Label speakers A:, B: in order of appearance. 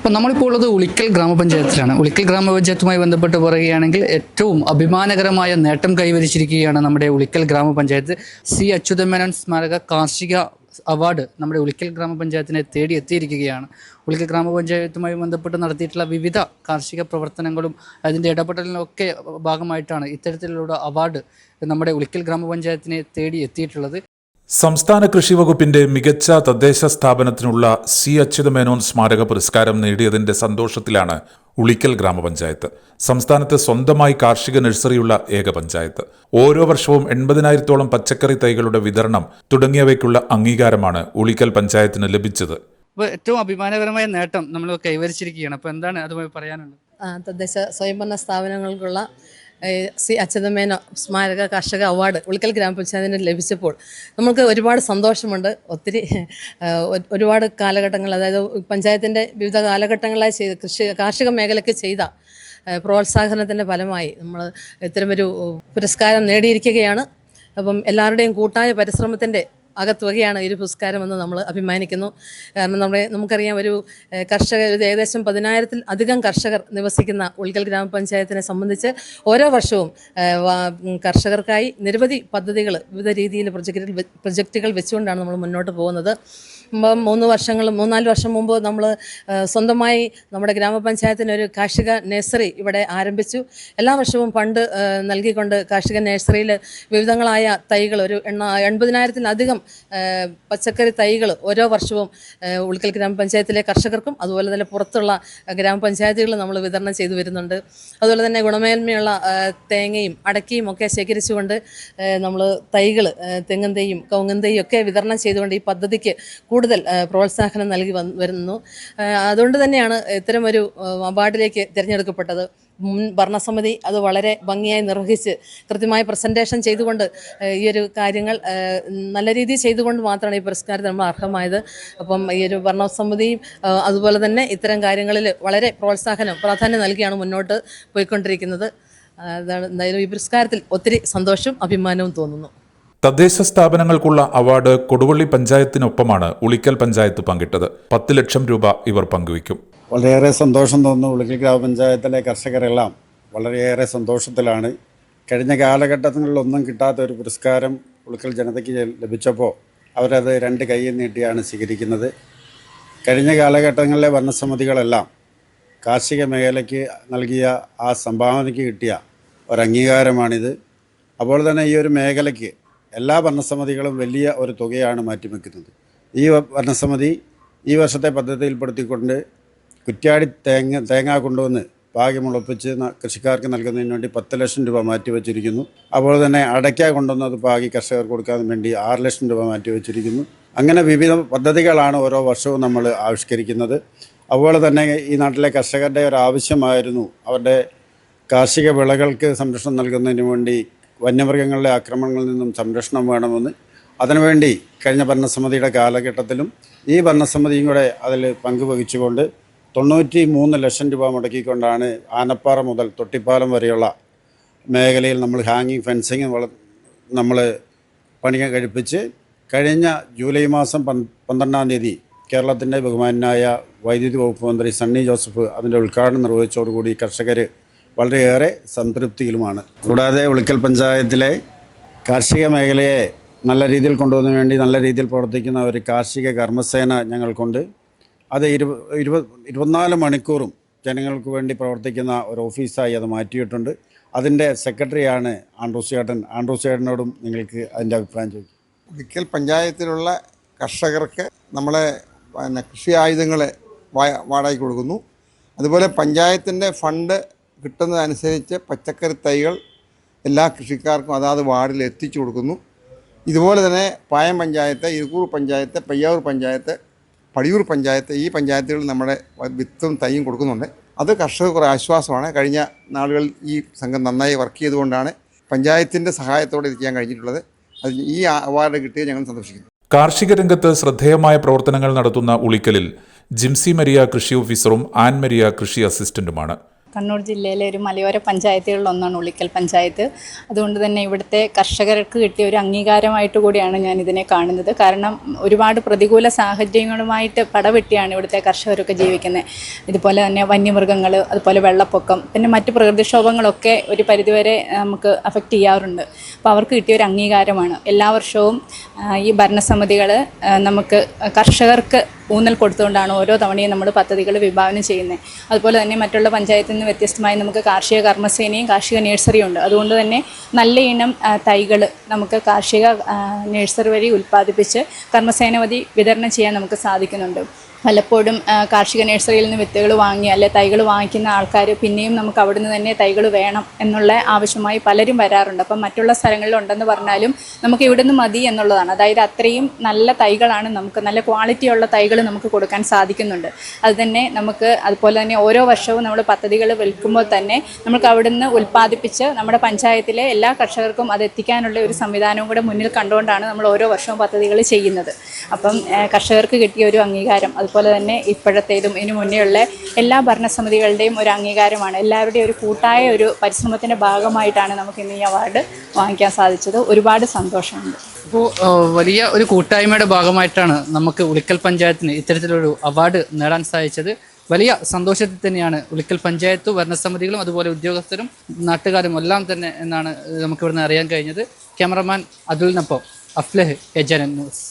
A: അപ്പോൾ നമ്മളിപ്പോൾ ഉള്ളത് ഉളിക്കൽ ഗ്രാമപഞ്ചായത്തിലാണ്. ഉളിക്കൽ ഗ്രാമപഞ്ചായത്തുമായി ബന്ധപ്പെട്ട് പറയുകയാണെങ്കിൽ ഏറ്റവും അഭിമാനകരമായ നേട്ടം കൈവരിച്ചിരിക്കുകയാണ് നമ്മുടെ ഉളിക്കൽ ഗ്രാമപഞ്ചായത്ത്. സി അച്യുതമേനോൻ സ്മാരക കാർഷിക അവാർഡ് നമ്മുടെ ഉളിക്കൽ ഗ്രാമപഞ്ചായത്തിനെ തേടി എത്തിയിരിക്കുകയാണ്. ഉളിക്കൽ ഗ്രാമപഞ്ചായത്തുമായി ബന്ധപ്പെട്ട് നടത്തിയിട്ടുള്ള വിവിധ കാർഷിക പ്രവർത്തനങ്ങളും അതിൻ്റെ ഇടപെടലിനൊക്കെ ഭാഗമായിട്ടാണ് ഇത്തരത്തിലുള്ള അവാർഡ് നമ്മുടെ ഉളിക്കൽ ഗ്രാമപഞ്ചായത്തിനെ തേടി എത്തിയിട്ടുള്ളത്.
B: സംസ്ഥാന കൃഷി വകുപ്പിന്റെ മികച്ച തദ്ദേശ സ്ഥാപനത്തിനുള്ള സി അച്യുതമേനോൻ സ്മാരക പുരസ്കാരം നേടിയതിന്റെ സന്തോഷത്തിലാണ് ഉളിക്കൽ ഗ്രാമപഞ്ചായത്ത്. സംസ്ഥാനത്ത് സ്വന്തമായി കാർഷിക നഴ്സറിയുള്ള ഏക പഞ്ചായത്ത്. ഓരോ വർഷവും 80,000-ഓളം പച്ചക്കറി തൈകളുടെ വിതരണം തുടങ്ങിയവയ്ക്കുള്ള അംഗീകാരമാണ് ഉളിക്കൽ പഞ്ചായത്തിന് ലഭിച്ചത്.
A: അപ്പോൾ ഏറ്റവും അഭിമാനകരമായ നേട്ടം നമ്മൾ കൈവരിച്ചിരിക്കുകയാണ്. അപ്പോൾ എന്താണ് അതുമായി പറയാനുള്ളത്?
C: തദ്ദേശ സ്വയംഭരണ സ്ഥാപനങ്ങൾക്കുള്ള സി അച്യുതമേനോൻ സ്മാരക കാർഷിക അവാർഡ് ഉളിക്കൽ ഗ്രാമപഞ്ചായത്തിന് ലഭിച്ചപ്പോൾ നമുക്ക് ഒരുപാട് സന്തോഷമുണ്ട്. ഒരുപാട് കാലഘട്ടങ്ങൾ, അതായത് പഞ്ചായത്തിൻ്റെ വിവിധ കാലഘട്ടങ്ങളായി ചെയ്ത കാർഷിക മേഖലയ്ക്ക് ചെയ്ത പ്രോത്സാഹനത്തിൻ്റെ ഫലമായി നമ്മൾ ഇത്തരമൊരു പുരസ്കാരം നേടിയിരിക്കുകയാണ്. അപ്പം എല്ലാവരുടെയും കൂട്ടായ പരിശ്രമത്തിൻ്റെ അകത്തുകയാണ് ഈ ഒരു പുരസ്കാരമെന്ന് നമ്മൾ അഭിമാനിക്കുന്നു. കാരണം നമുക്കറിയാം, ഒരു കർഷകർ ഏകദേശം 10,000-ൽ അധികം കർഷകർ നിവസിക്കുന്ന ഉളിക്കൽ ഗ്രാമപഞ്ചായത്തിനെ സംബന്ധിച്ച് ഓരോ വർഷവും കർഷകർക്കായി നിരവധി പദ്ധതികൾ വിവിധ രീതിയിൽ പ്രൊജക്റ്റുകൾ വെച്ചുകൊണ്ടാണ് നമ്മൾ മുന്നോട്ട് പോകുന്നത്. 3-4 വർഷം മുമ്പ് നമ്മൾ സ്വന്തമായി നമ്മുടെ ഗ്രാമപഞ്ചായത്തിന് ഒരു കാർഷിക നഴ്സറി ഇവിടെ ആരംഭിച്ചു. എല്ലാ വർഷവും ഫണ്ട് നൽകിക്കൊണ്ട് കാർഷിക നഴ്സറിയിൽ വിവിധങ്ങളായ തൈകൾ, ഒരു 80,000-ലധികം പച്ചക്കറി തൈകൾ ഓരോ വർഷവും ഉളിക്കൽ ഗ്രാമപഞ്ചായത്തിലെ കർഷകർക്കും അതുപോലെ തന്നെ പുറത്തുള്ള ഗ്രാമപഞ്ചായത്തുകളിൽ നമ്മൾ വിതരണം ചെയ്തു വരുന്നുണ്ട്. അതുപോലെ തന്നെ ഗുണമേന്മയുള്ള തേങ്ങയും അടക്കയും ഒക്കെ ശേഖരിച്ചുകൊണ്ട് നമ്മൾ തൈകൾ, തെങ്ങൻ തൈയും കവുങ്ങൻ തൈയും ഒക്കെ വിതരണം ചെയ്തുകൊണ്ട് ഈ പദ്ധതിക്ക് കൂടുതൽ പ്രോത്സാഹനം നൽകി വരുന്നു. അതുകൊണ്ട് തന്നെയാണ് ഇത്തരമൊരു അവാർഡിലേക്ക് തിരഞ്ഞെടുക്കപ്പെട്ടത്. മുൻ ഭരണസമിതി അത് വളരെ ഭംഗിയായി നിർവഹിച്ച് കൃത്യമായ പ്രസൻറ്റേഷൻ ചെയ്തുകൊണ്ട് ഈ ഒരു കാര്യങ്ങൾ നല്ല രീതിയിൽ ചെയ്തുകൊണ്ട് മാത്രമാണ് ഈ പുരസ്കാരത്തിന് നമ്മൾ അർഹമായത്. അപ്പം ഈ ഒരു ഭരണസമിതിയും അതുപോലെ തന്നെ ഇത്തരം കാര്യങ്ങളിൽ വളരെ പ്രാധാന്യം നൽകിയാണ് മുന്നോട്ട് പോയിക്കൊണ്ടിരിക്കുന്നത്. അതാണ് എന്തായാലും ഈ പുരസ്കാരത്തിൽ ഒത്തിരി സന്തോഷവും അഭിമാനവും തോന്നുന്നു.
B: തദ്ദേശ സ്ഥാപനങ്ങൾക്കുള്ള അവാർഡ് കൊടുവള്ളി പഞ്ചായത്തിനൊപ്പമാണ് ഉളിക്കൽ പഞ്ചായത്ത് പങ്കിട്ടത്. 10 ലക്ഷം രൂപ ഇവർ പങ്കുവയ്ക്കും.
D: വളരെയേറെ സന്തോഷം തോന്നുന്നു. ഉളിക്കൽ ഗ്രാമപഞ്ചായത്തിലെ കർഷകരെല്ലാം വളരെയേറെ സന്തോഷത്തിലാണ്. കഴിഞ്ഞ കാലഘട്ടങ്ങളിലൊന്നും കിട്ടാത്ത ഒരു പുരസ്കാരം ഉളിക്കൽ ജനതയ്ക്ക് ലഭിച്ചപ്പോൾ അവരത് 2 കൈ നീട്ടിയാണ് സ്വീകരിക്കുന്നത്. കഴിഞ്ഞ കാലഘട്ടങ്ങളിലെ ഭരണസമിതികളെല്ലാം കാർഷിക മേഖലയ്ക്ക് നൽകിയ ആ സംഭാവനയ്ക്ക് കിട്ടിയ ഒരംഗീകാരമാണിത്. അപ്പോൾ തന്നെ ഈ ഒരു മേഖലയ്ക്ക് എല്ലാ ഭരണസമിതികളും വലിയ ഒരു തുകയാണ് മാറ്റിവെക്കുന്നത്. ഈ ഭരണസമിതി ഈ വർഷത്തെ പദ്ധതിയിൽപ്പെടുത്തിക്കൊണ്ട് കുറ്റ്യാടി തേങ്ങ കൊണ്ടുവന്ന് പാകി മുളപ്പിച്ച് കൃഷിക്കാർക്ക് നൽകുന്നതിന് വേണ്ടി 10 ലക്ഷം രൂപ മാറ്റിവെച്ചിരിക്കുന്നു. അതുപോലെ തന്നെ അടയ്ക്ക കൊണ്ടുവന്നത് പാകി കർഷകർക്ക് കൊടുക്കാൻ വേണ്ടി 6 ലക്ഷം രൂപ മാറ്റിവെച്ചിരിക്കുന്നു. അങ്ങനെ വിവിധ പദ്ധതികളാണ് ഓരോ വർഷവും നമ്മൾ ആവിഷ്കരിക്കുന്നത്. അതുപോലെ തന്നെ ഈ നാട്ടിലെ കർഷകരുടെ ഒരു ആവശ്യമായിരുന്നു അവരുടെ കാർഷിക വിളകൾക്ക് സംരക്ഷണം നൽകുന്നതിന് വേണ്ടി വന്യമൃഗങ്ങളുടെ ആക്രമണങ്ങളിൽ നിന്നും സംരക്ഷണം വേണമെന്ന്. അതിനുവേണ്ടി കഴിഞ്ഞ ഭരണസമിതിയുടെ കാലഘട്ടത്തിലും ഈ ഭരണസമിതിയും കൂടെ അതിൽ പങ്കുവഹിച്ചുകൊണ്ട് 93 ലക്ഷം രൂപ മുടക്കിക്കൊണ്ടാണ് ആനപ്പാറ മുതൽ തൊട്ടിപ്പാലം വരെയുള്ള മേഖലയിൽ നമ്മൾ ഹാങ്ങിങ് ഫെൻസിങ് നമ്മൾ പണി കഴിപ്പിച്ച് കഴിഞ്ഞ ജൂലൈ മാസം 12-ാം തീയതി കേരളത്തിൻ്റെ ബഹുമാനായ വൈദ്യുതി വകുപ്പ് മന്ത്രി സണ്ണി ജോസഫ് അതിൻ്റെ ഉദ്ഘാടനം നിർവഹിച്ചതോടുകൂടി കർഷകർ വളരെയേറെ സംതൃപ്തിയിലുമാണ്. കൂടാതെ ഉളിക്കൽ പഞ്ചായത്തിലെ കാർഷിക മേഖലയെ നല്ല രീതിയിൽ കൊണ്ടുപോകുന്നതിന് വേണ്ടി നല്ല രീതിയിൽ പ്രവർത്തിക്കുന്ന ഒരു കാർഷിക കർമ്മസേന ഞങ്ങൾക്കുണ്ട്. അത് 24 മണിക്കൂറും ജനങ്ങൾക്ക് വേണ്ടി പ്രവർത്തിക്കുന്ന ഒരു ഓഫീസായി അത് മാറ്റിയിട്ടുണ്ട്. അതിൻ്റെ സെക്രട്ടറിയാണ് ആൻഡ്രൂസ് ചേട്ടനോടും നിങ്ങൾക്ക് അതിൻ്റെ അഭിപ്രായം ചോദിക്കും.
E: ഉളിക്കൽ പഞ്ചായത്തിലുള്ള കർഷകർക്ക് നമ്മളെ കൃഷി ആയുധങ്ങൾ വാടകയ്ക്ക് കൊടുക്കുന്നു. അതുപോലെ പഞ്ചായത്തിൻ്റെ ഫണ്ട് കിട്ടുന്നതനുസരിച്ച് പച്ചക്കറി തൈകൾ എല്ലാ കൃഷിക്കാർക്കും അതാത് വാർഡിൽ എത്തിച്ചു കൊടുക്കുന്നു. ഇതുപോലെ തന്നെ പായം പഞ്ചായത്ത്, ഇരിക്കൂർ പഞ്ചായത്ത്, പയ്യാവൂർ പഞ്ചായത്ത്, പടിയൂർ പഞ്ചായത്ത്, ഈ പഞ്ചായത്തുകളിൽ നമ്മുടെ വിത്തും തൈയും കൊടുക്കുന്നുണ്ട്. അത് കർഷകർക്ക് ഒരു ആശ്വാസമാണ്. കഴിഞ്ഞ നാളുകളിൽ ഈ സംഘം നന്നായി വർക്ക് ചെയ്തുകൊണ്ടാണ് പഞ്ചായത്തിൻ്റെ സഹായത്തോടെ ഇത് ചെയ്യാൻ കഴിഞ്ഞിട്ടുള്ളത്. അത് ഈ അവാർഡ് കിട്ടിയത് ഞങ്ങൾ സന്തോഷിക്കുന്നു.
B: കാർഷിക രംഗത്ത് ശ്രദ്ധേയമായ പ്രവർത്തനങ്ങൾ നടത്തുന്ന ഉളിക്കലിൽ ജിംസി മരിയ കൃഷി ഓഫീസറും ആൻ മരിയ കൃഷി അസിസ്റ്റന്റുമാണ്.
F: കണ്ണൂർ ജില്ലയിലെ ഒരു മലയോര പഞ്ചായത്തുകളിലൊന്നാണ് ഉളിക്കൽ പഞ്ചായത്ത്. അതുകൊണ്ട് തന്നെ ഇവിടുത്തെ കർഷകർക്ക് കിട്ടിയ ഒരു അംഗീകാരമായിട്ട് കൂടിയാണ് ഞാൻ ഇതിനെ കാണുന്നത്. കാരണം ഒരുപാട് പ്രതികൂല സാഹചര്യങ്ങളുമായിട്ട് പടവെട്ടിയാണ് ഇവിടുത്തെ കർഷകരൊക്കെ ജീവിക്കുന്നത്. ഇതുപോലെ തന്നെ വന്യമൃഗങ്ങൾ, അതുപോലെ വെള്ളപ്പൊക്കം, പിന്നെ മറ്റ് പ്രകൃതിക്ഷോഭങ്ങളൊക്കെ ഒരു പരിധിവരെ നമുക്ക് അഫക്റ്റ് ചെയ്യാറുണ്ട്. അപ്പോൾ അവർക്ക് കിട്ടിയ ഒരു അംഗീകാരമാണ്. എല്ലാ വർഷവും ഈ ഭരണസമിതികൾ നമുക്ക് കർഷകർക്ക് ഊന്നൽ കൊടുത്തുകൊണ്ടാണ് ഓരോ തവണയും നമ്മൾ പദ്ധതികൾ വിഭാവനം ചെയ്യുന്നത്. അതുപോലെ തന്നെ മറ്റുള്ള പഞ്ചായത്തിൽ നിന്ന് വ്യത്യസ്തമായി നമുക്ക് കാർഷിക കർമ്മസേനയും കാർഷിക നഴ്സറിയും ഉണ്ട്. അതുകൊണ്ട് തന്നെ നല്ല ഇനം തൈകൾ നമുക്ക് കാർഷിക നഴ്സറി വഴി ഉൽപ്പാദിപ്പിച്ച് കർമ്മസേന വഴി വിതരണം ചെയ്യാൻ നമുക്ക് സാധിക്കുന്നുണ്ട്. പലപ്പോഴും കാർഷിക നഴ്സറിയിൽ നിന്ന് വിത്തുകൾ വാങ്ങി അല്ലെ തൈകൾ വാങ്ങിക്കുന്ന ആൾക്കാർ പിന്നെയും നമുക്ക് അവിടുന്ന് തന്നെ തൈകൾ വേണം എന്നുള്ള ആവശ്യമായി പലരും വരാറുണ്ട്. അപ്പം മറ്റുള്ള സ്ഥലങ്ങളിൽ ഉണ്ടെന്ന് പറഞ്ഞാലും നമുക്ക് ഇവിടുന്ന് മതി എന്നുള്ളതാണ്. അതായത് അത്രയും നല്ല തൈകളാണ്, നമുക്ക് നല്ല ക്വാളിറ്റിയുള്ള തൈകൾ നമുക്ക് കൊടുക്കാൻ സാധിക്കുന്നുണ്ട്. അത് തന്നെ നമുക്ക് അതുപോലെ തന്നെ ഓരോ വർഷവും നമ്മൾ പദ്ധതികൾ വിൽക്കുമ്പോൾ തന്നെ നമുക്ക് അവിടുന്ന് ഉൽപ്പാദിപ്പിച്ച് നമ്മുടെ പഞ്ചായത്തിലെ എല്ലാ കർഷകർക്കും അത് എത്തിക്കാനുള്ള ഒരു സംവിധാനവും കൂടെ മുന്നിൽ കണ്ടുകൊണ്ടാണ് നമ്മൾ ഓരോ വർഷവും പദ്ധതികൾ ചെയ്യുന്നത്. അപ്പം കർഷകർക്ക് കിട്ടിയ ഒരു അംഗീകാരം, അതുപോലെ തന്നെ ഇപ്പോഴത്തേതും ഇതിനു മുന്നേയുള്ള എല്ലാ ഭരണസമിതികളുടെയും ഒരു അംഗീകാരമാണ്. എല്ലാവരുടെയും ഒരു കൂട്ടായ ഒരു പരിശ്രമത്തിൻ്റെ ഭാഗമായിട്ടാണ് നമുക്ക് ഇന്ന് ഈ അവാർഡ് വാങ്ങിക്കാൻ സാധിച്ചത്. ഒരുപാട് സന്തോഷമുണ്ട്.
A: അപ്പോൾ വലിയ ഒരു കൂട്ടായ്മയുടെ ഭാഗമായിട്ടാണ് നമുക്ക് ഉളിക്കൽ പഞ്ചായത്തിന് ഇത്തരത്തിലൊരു അവാർഡ് നേടാൻ സാധിച്ചത്. വലിയ സന്തോഷത്തിൽ തന്നെയാണ് ഉളിക്കൽ പഞ്ചായത്ത് ഭരണസമിതികളും അതുപോലെ ഉദ്യോഗസ്ഥരും നാട്ടുകാരും എല്ലാം തന്നെ എന്നാണ് നമുക്ക് ഇവിടുന്ന് അറിയാൻ കഴിഞ്ഞത്. ക്യാമറമാൻ അതുലിനൊപ്പം അഫ്ലഹ്, ഏഷ്യാനെറ്റ് ന്യൂസ്.